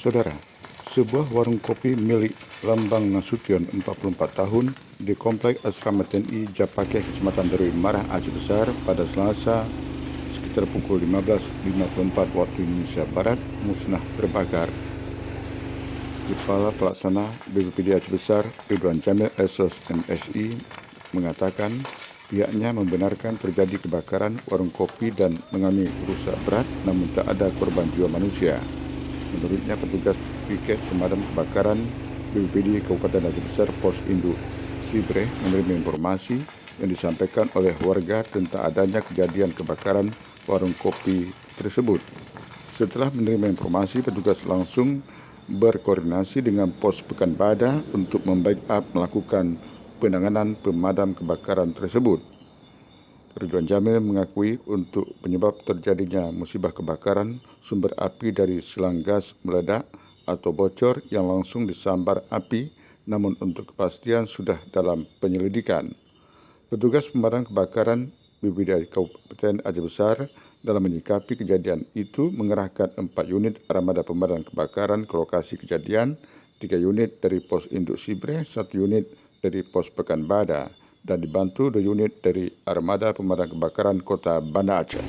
Saudara, sebuah warung kopi milik Lambang Nasution 44 tahun di Komplek Asrama TNI Japake, Kecamatan Derui Marah, Aceh Besar pada Selasa sekitar pukul 15.54 waktu Indonesia Barat musnah terbakar. Kepala Pelaksana BPBD Aceh Besar, Ridwan Jamil SOS MSI, mengatakan pihaknya membenarkan terjadi kebakaran warung kopi dan mengalami rusak berat namun tak ada korban jiwa manusia. Menurutnya, petugas piket pemadam kebakaran BPBD Kabupaten Aceh Besar Pos Induk Sibreh menerima informasi yang disampaikan oleh warga tentang adanya kejadian kebakaran warung kopi tersebut. Setelah menerima informasi, petugas langsung berkoordinasi dengan Pos Pekanbadak untuk membackup melakukan penanganan pemadam kebakaran tersebut. Ridwan Jamil mengakui untuk penyebab terjadinya musibah kebakaran sumber api dari selang gas meledak atau bocor yang langsung disambar api, namun untuk kepastian sudah dalam penyelidikan. Petugas pemadam kebakaran BPBD Kabupaten Aceh Besar dalam menyikapi kejadian itu mengerahkan 4 unit armada pemadam kebakaran ke lokasi kejadian, 3 unit dari Pos Induk Sibreh, 1 unit dari Pos Pekanbadak, dan dibantu 2 unit dari armada pemadam kebakaran Kota Banda Aceh.